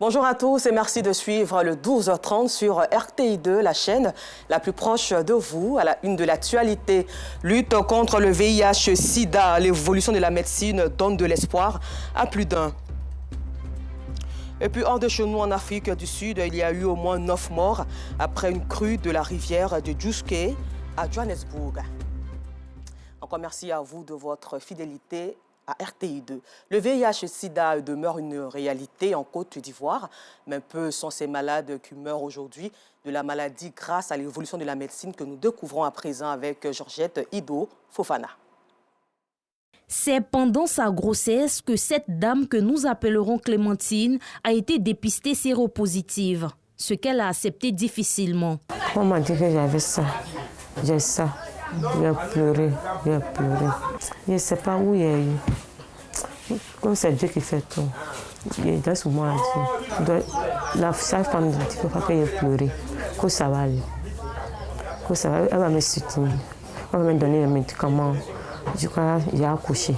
Bonjour à tous et merci de suivre le 12h30 sur RTI2, la chaîne la plus proche de vous. À la une de l'actualité, lutte contre le VIH-Sida, l'évolution de la médecine donne de l'espoir à plus d'un. Et puis hors de chez nous en Afrique du Sud, il y a eu au moins 9 morts après une crue de la rivière de Djouské à Johannesburg. Encore merci à vous de votre fidélité à RTI2. Le VIH-Sida demeure une réalité en Côte d'Ivoire, mais peu sont ces malades qui meurent aujourd'hui de la maladie grâce à l'évolution de la médecine que nous découvrons à présent avec Georgette Ido Fofana. C'est pendant sa grossesse que cette dame que nous appellerons Clémentine a été dépistée séropositive, ce qu'elle a accepté difficilement. On m'a dit que j'avais ça, j'ai ça. J'ai pleuré. Je ne sais pas où il y a eu. Comme c'est Dieu qui fait tout. Il doit souvent dire. La sage-femme dit qu'il ne faut pas que j'ai pleuré. Que ça va aller. Que ça va, elle va me soutenir. Elle va me donner les médicaments. Je crois que j'ai accouché.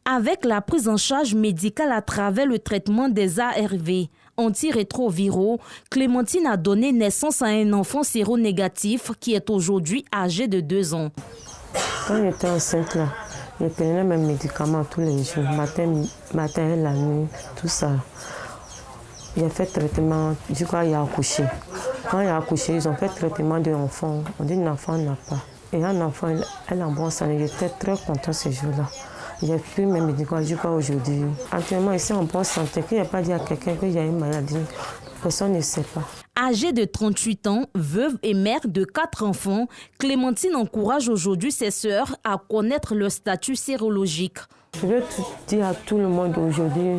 Avec la prise en charge médicale à travers le traitement des ARV antirétroviraux, Clémentine a donné naissance à un enfant séronégatif qui est aujourd'hui âgé de 2 ans. Quand j'étais enceinte, là, je prenais mes médicaments tous les jours, matin et la nuit, tout ça. J'ai fait traitement, je crois qu'il a accouché. Quand il a accouché, ils ont fait traitement de l'enfant. On dit que l'enfant n'a pas. Et un enfant, elle est en bonne santé. J'étais très content ce jour-là. J'ai pris mes médicaments, je crois, aujourd'hui. Actuellement, ici, en bonne santé, qu'il n'y a pas dit à quelqu'un qu'il y a une maladie. Personne ne sait pas. Âgée de 38 ans, veuve et mère de 4 enfants, Clémentine encourage aujourd'hui ses sœurs à connaître leur statut sérologique. Je veux dire à tout le monde aujourd'hui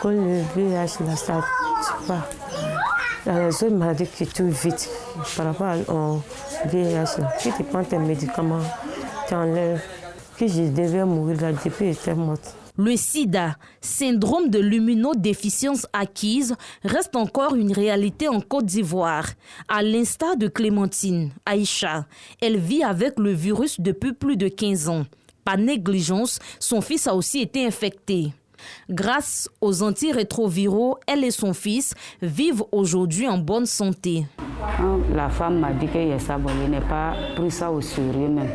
que le VIH, là, ça ne tue pas. Il y a les autres maladies qui tuent vite par rapport au VIH. Si tu prends tes médicaments, tu enlèves. Que je devais mourir là depuis j'étais morte. Le sida, syndrome de l'immunodéficience acquise, reste encore une réalité en Côte d'Ivoire. À l'instar de Clémentine, Aïcha, elle vit avec le virus depuis plus de 15 ans. Par négligence, son fils a aussi été infecté. Grâce aux antirétroviraux, elle et son fils vivent aujourd'hui en bonne santé. La femme m'a dit que je n'ai pas pris ça au sérieux même.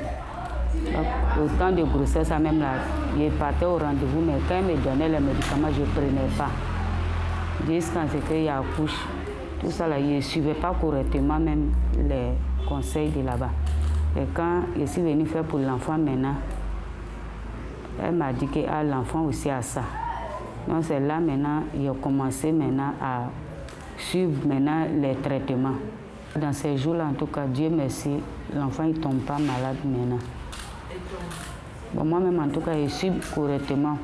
Donc, au temps de grossesse, même là, je partais au rendez-vous, mais quand elle me donnait les médicaments, je ne prenais pas. Jusqu'à ce qu'il accouche, tout ça, là, je ne suivais pas correctement même les conseils de là-bas. Et quand je suis venue faire pour l'enfant maintenant, elle m'a dit que l'enfant aussi a ça. Donc c'est là maintenant, j'ai commencé maintenant à suivre maintenant les traitements. Dans ces jours-là, en tout cas, Dieu merci, l'enfant ne tombe pas malade maintenant. Bon, moi-même, en tout cas, je suis correctement.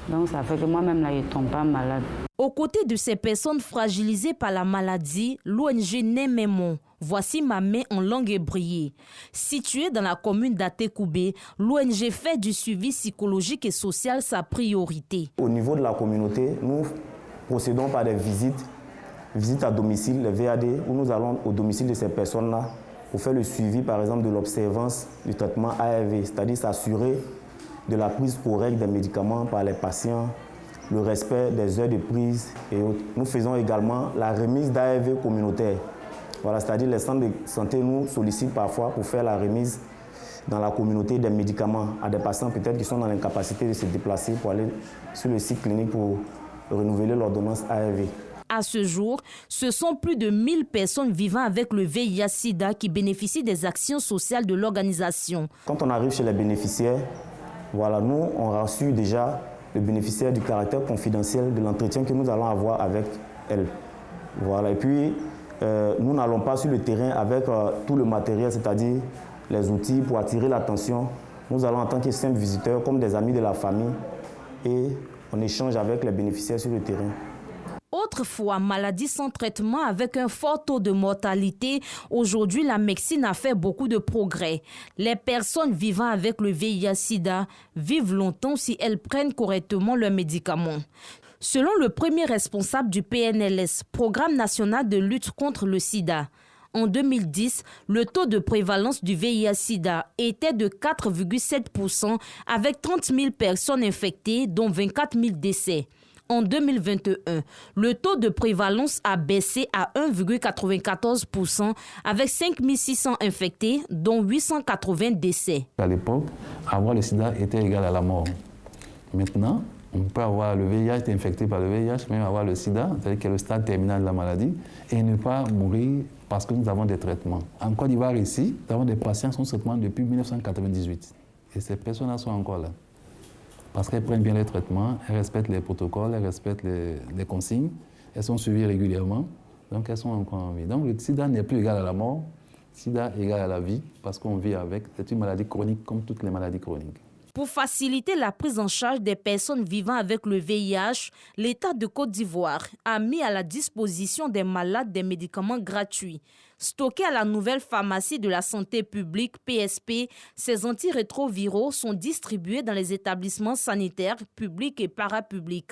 Donc, ça fait que moi-même, là, je ne tombe pas malade. Aux côtés de ces personnes fragilisées par la maladie, l'ONG Némémon, voici ma main en langue hébraïe. Située dans la commune d'Atekoubé, l'ONG fait du suivi psychologique et social sa priorité. Au niveau de la communauté, nous procédons par des visites à domicile, les VAD, où nous allons au domicile de ces personnes-là pour faire le suivi, par exemple, de l'observance du traitement ARV, c'est-à-dire s'assurer de la prise correcte des médicaments par les patients, le respect des heures de prise et autres. Nous faisons également la remise d'ARV communautaire. Voilà, c'est-à-dire les centres de santé nous sollicitent parfois pour faire la remise dans la communauté des médicaments à des patients peut-être qui sont dans l'incapacité de se déplacer pour aller sur le site clinique pour renouveler l'ordonnance ARV. À ce jour, ce sont plus de 1000 personnes vivant avec le VIH-Sida qui bénéficient des actions sociales de l'organisation. Quand on arrive chez les bénéficiaires, voilà, nous, on rassure déjà le bénéficiaire du caractère confidentiel de l'entretien que nous allons avoir avec elle. Voilà, et puis, nous n'allons pas sur le terrain avec tout le matériel, c'est-à-dire les outils pour attirer l'attention. Nous allons en tant que simples visiteurs, comme des amis de la famille, et on échange avec les bénéficiaires sur le terrain. Autrefois, maladie sans traitement avec un fort taux de mortalité, aujourd'hui la médecine a fait beaucoup de progrès. Les personnes vivant avec le VIH-Sida vivent longtemps si elles prennent correctement leurs médicaments. Selon le premier responsable du PNLS, Programme national de lutte contre le sida, en 2010, le taux de prévalence du VIH-Sida était de 4,7% avec 30 000 personnes infectées, dont 24 000 décès. En 2021, le taux de prévalence a baissé à 1,94% avec 5 600 infectés, dont 880 décès. À l'époque, avoir le sida était égal à la mort. Maintenant, on peut avoir le VIH, être infecté par le VIH, même avoir le sida, c'est-à-dire que le stade terminal de la maladie, et ne pas mourir parce que nous avons des traitements. En Côte d'Ivoire, ici, nous avons des patients sous traitement depuis 1998. Et ces personnes-là sont encore là. Parce qu'elles prennent bien les traitements, elles respectent les protocoles, elles respectent les consignes, elles sont suivies régulièrement, donc elles sont encore en vie. Donc le sida n'est plus égal à la mort, le sida est égal à la vie, parce qu'on vit avec. C'est une maladie chronique comme toutes les maladies chroniques. Pour faciliter la prise en charge des personnes vivant avec le VIH, l'État de Côte d'Ivoire a mis à la disposition des malades des médicaments gratuits. Stockés à la nouvelle pharmacie de la santé publique, PSP, ces antirétroviraux sont distribués dans les établissements sanitaires publics et parapublics.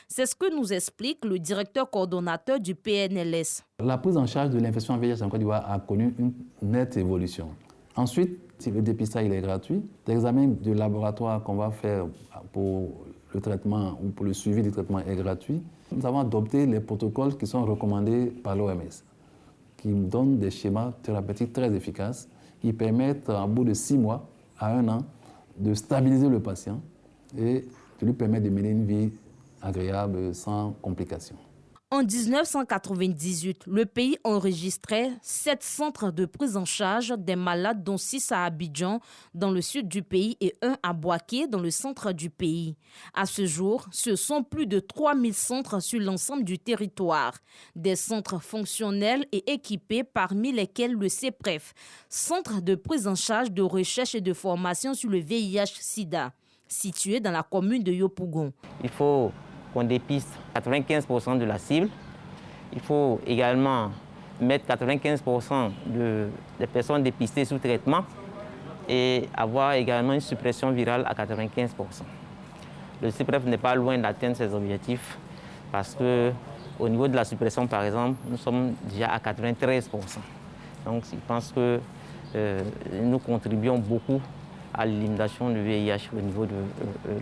C'est ce que nous explique le directeur coordonnateur du PNLS. La prise en charge de l'infection VIH en Côte d'Ivoire a connu une nette évolution. Ensuite, si le dépistage il est gratuit, l'examen de laboratoire qu'on va faire pour le traitement ou pour le suivi du traitement est gratuit. Nous avons adopté les protocoles qui sont recommandés par l'OMS, qui donnent des schémas thérapeutiques très efficaces, qui permettent, en bout de 6 mois à 1 an, de stabiliser le patient et de lui permettre de mener une vie agréable sans complications. En 1998, le pays enregistrait 7 centres de prise en charge des malades, dont 6 à Abidjan, dans le sud du pays, et 1 à Boaké, dans le centre du pays. À ce jour, ce sont plus de 3000 centres sur l'ensemble du territoire. Des centres fonctionnels et équipés, parmi lesquels le CEPREF, Centre de prise en charge de recherche et de formation sur le VIH-Sida, situé dans la commune de Yopougon. Il faut qu'on dépiste 95% de la cible. Il faut également mettre 95% des personnes dépistées sous traitement et avoir également une suppression virale à 95%. Le CEPREF n'est pas loin d'atteindre ses objectifs parce qu'au niveau de la suppression, par exemple, nous sommes déjà à 93%. Donc, je pense que nous contribuons beaucoup à l'élimination du VIH au niveau de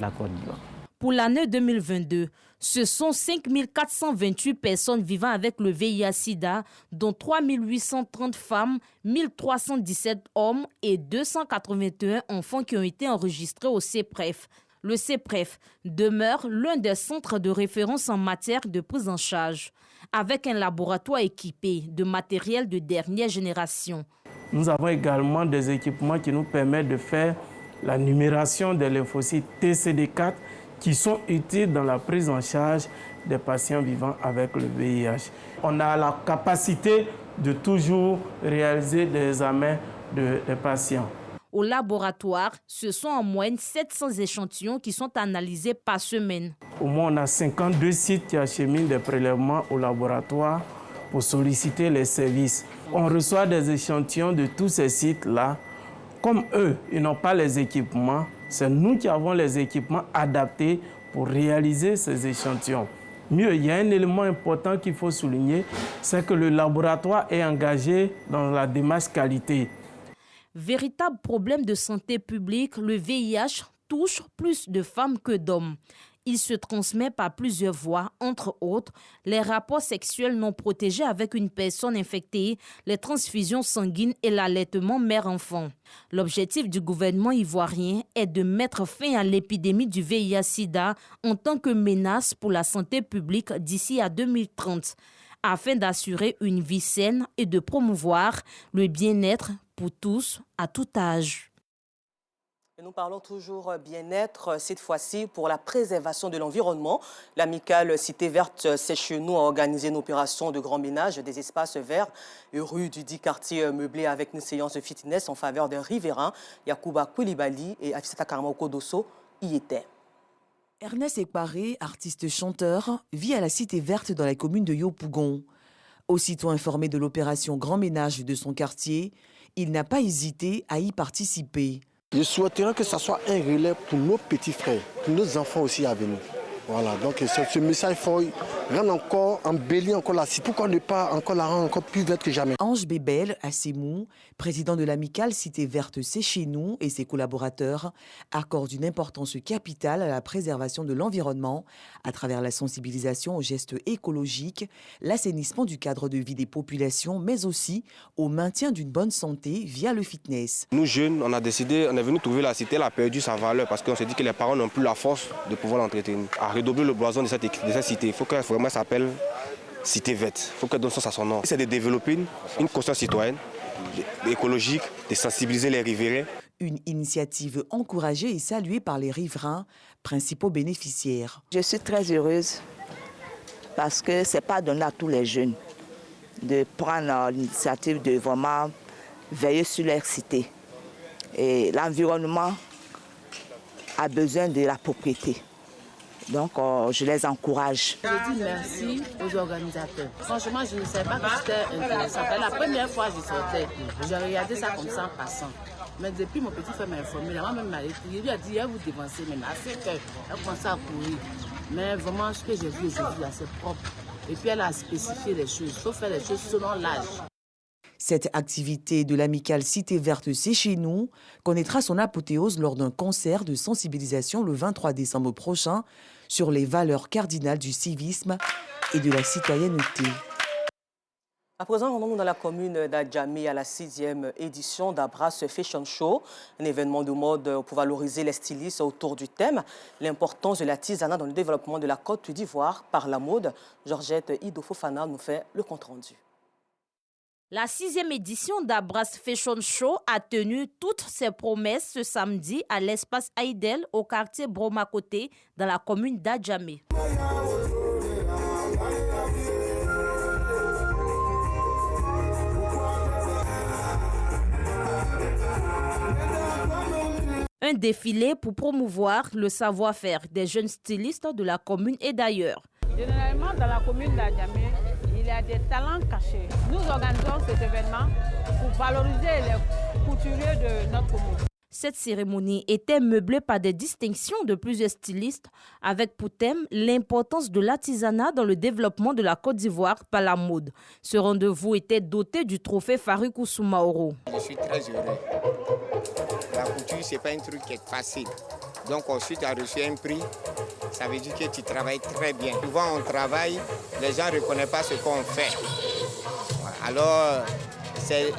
la Côte d'Ivoire. Pour l'année 2022, ce sont 5 428 personnes vivant avec le VIH-Sida, dont 3 830 femmes, 1 317 hommes et 281 enfants qui ont été enregistrés au CEPREF. Le CEPREF demeure l'un des centres de référence en matière de prise en charge, avec un laboratoire équipé de matériel de dernière génération. Nous avons également des équipements qui nous permettent de faire la numération des lymphocytes TCD4 qui sont utiles dans la prise en charge des patients vivant avec le VIH. On a la capacité de toujours réaliser des examens des patients. Au laboratoire, ce sont en moyenne 700 échantillons qui sont analysés par semaine. Au moins, on a 52 sites qui acheminent des prélèvements au laboratoire pour solliciter les services. On reçoit des échantillons de tous ces sites-là. Comme eux, ils n'ont pas les équipements, c'est nous qui avons les équipements adaptés pour réaliser ces échantillons. Mieux, il y a un élément important qu'il faut souligner, c'est que le laboratoire est engagé dans la démarche qualité. Véritable problème de santé publique, le VIH touche plus de femmes que d'hommes. Il se transmet par plusieurs voies, entre autres les rapports sexuels non protégés avec une personne infectée, les transfusions sanguines et l'allaitement mère-enfant. L'objectif du gouvernement ivoirien est de mettre fin à l'épidémie du VIH-Sida en tant que menace pour la santé publique d'ici à 2030, afin d'assurer une vie saine et de promouvoir le bien-être pour tous à tout âge. Et nous parlons toujours bien-être, cette fois-ci pour la préservation de l'environnement. L'amicale Cité Verte C'est-Chez-Nous a organisé une opération de grand ménage des espaces verts et rues du dit quartier meublé avec une séance de fitness en faveur des riverains. Yacouba Koulibaly et Afisata Karamoko Dosso y étaient. Ernest Ekparé, artiste-chanteur, vit à la Cité Verte dans la commune de Yopougon. Aussitôt informé de l'opération grand ménage de son quartier, il n'a pas hésité à y participer. Je souhaiterais que ce soit un relais pour nos petits frères, pour nos enfants aussi à venir. Voilà, donc ce message, il faut rendre encore, embellir encore la cité. Pourquoi ne pas encore la rendre encore plus verte que jamais? Ange Bébel, à Sémou, président de l'amicale Cité Verte C'est Chez Nous et ses collaborateurs, accordent une importance capitale à la préservation de l'environnement à travers la sensibilisation aux gestes écologiques, l'assainissement du cadre de vie des populations, mais aussi au maintien d'une bonne santé via le fitness. Nous jeunes, on a décidé, on est venu trouver la cité, elle a perdu sa valeur parce qu'on s'est dit que les parents n'ont plus la force de pouvoir l'entretenir. À redoubler le blason de cette cité, il faut qu'elle vraiment s'appelle Cité Verte. Il faut qu'elle donne sens à son nom. C'est de développer une conscience citoyenne, écologique, de sensibiliser les riverains. Une initiative encouragée et saluée par les riverains, principaux bénéficiaires. Je suis très heureuse parce que ce n'est pas donné à tous les jeunes de prendre l'initiative de vraiment veiller sur leur cité. Et l'environnement a besoin de la propriété. Donc, je les encourage. Je dis merci aux organisateurs. Franchement, je ne savais pas que c'était intéressant. La première fois que je sortais, j'ai regardé ça comme ça en passant. Mais depuis, mon petit frère m'a informé, la maman m'a écrit, il lui a dit, vous dévancez maintenant. À 5 heures, elle a commencé à courir. Mais vraiment, ce que j'ai vu aujourd'hui, c'est propre. Et puis, elle a spécifié les choses. Il faut faire les choses selon l'âge. Cette activité de l'amicale Cité Verte C'est Chez Nous connaîtra son apothéose lors d'un concert de sensibilisation le 23 décembre prochain sur les valeurs cardinales du civisme et de la citoyenneté. À présent, rendons-nous dans la commune d'Adjamé à la 6e édition d'Abras Fashion Show, un événement de mode pour valoriser les stylistes autour du thème, l'importance de l'artisanat dans le développement de la Côte d'Ivoire par la mode. Georgette Ido-Fofana nous fait le compte-rendu. La 6e édition d'Abras Fashion Show a tenu toutes ses promesses ce samedi à l'espace Aïdel au quartier Bromakoté dans la commune d'Adjamé. Un défilé pour promouvoir le savoir-faire des jeunes stylistes de la commune et d'ailleurs. Généralement, dans la commune d'Adjamé, il y a des talents cachés. Nous organisons cet événement pour valoriser les couturiers de notre commune. Cette cérémonie était meublée par des distinctions de plusieurs stylistes avec pour thème l'importance de l'artisanat dans le développement de la Côte d'Ivoire par la mode. Ce rendez-vous était doté du trophée Farikou Soumaoro. Je suis très heureux. La couture, ce n'est pas un truc qui est facile. Donc ensuite, tu as reçu un prix, ça veut dire que tu travailles très bien. Souvent, on travaille, les gens ne reconnaissent pas ce qu'on fait. Alors, c'est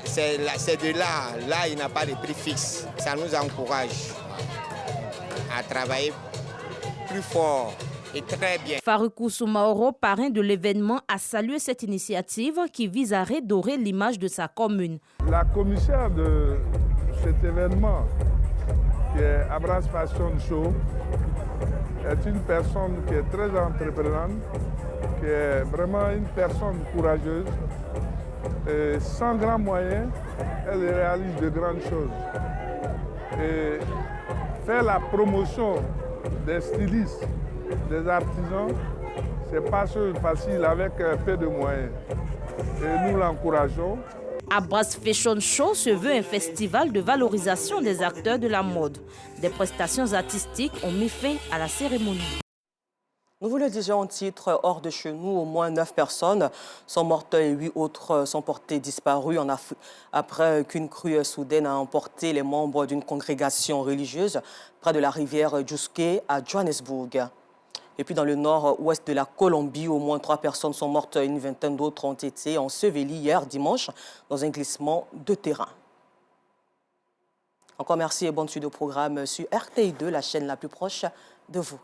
de là, il n'y a pas de prix fixe. Ça nous encourage à travailler plus fort et très bien. Farikou Soumaoro, parrain de l'événement, a salué cette initiative qui vise à redorer l'image de sa commune. La commissaire de cet événement, qui est Abras Fashion Show, est une personne qui est très entreprenante, qui est vraiment une personne courageuse. Et sans grands moyens, elle réalise de grandes choses. Et faire la promotion des stylistes, des artisans, ce n'est pas facile avec peu de moyens. Et nous l'encourageons. Abras Fashion Show se veut un festival de valorisation des acteurs de la mode. Des prestations artistiques ont mis fin à la cérémonie. Nous vous le disions en titre, hors de chez nous, au moins 9 personnes sont mortes et 8 autres sont portées disparues en Afrique après qu'une crue soudaine a emporté les membres d'une congrégation religieuse près de la rivière Djouské à Johannesburg. Et puis dans le nord-ouest de la Colombie, au moins 3 personnes sont mortes et une vingtaine d'autres ont été ensevelies hier dimanche dans un glissement de terrain. Encore merci et bonne suite au programme sur RTI2, la chaîne la plus proche de vous.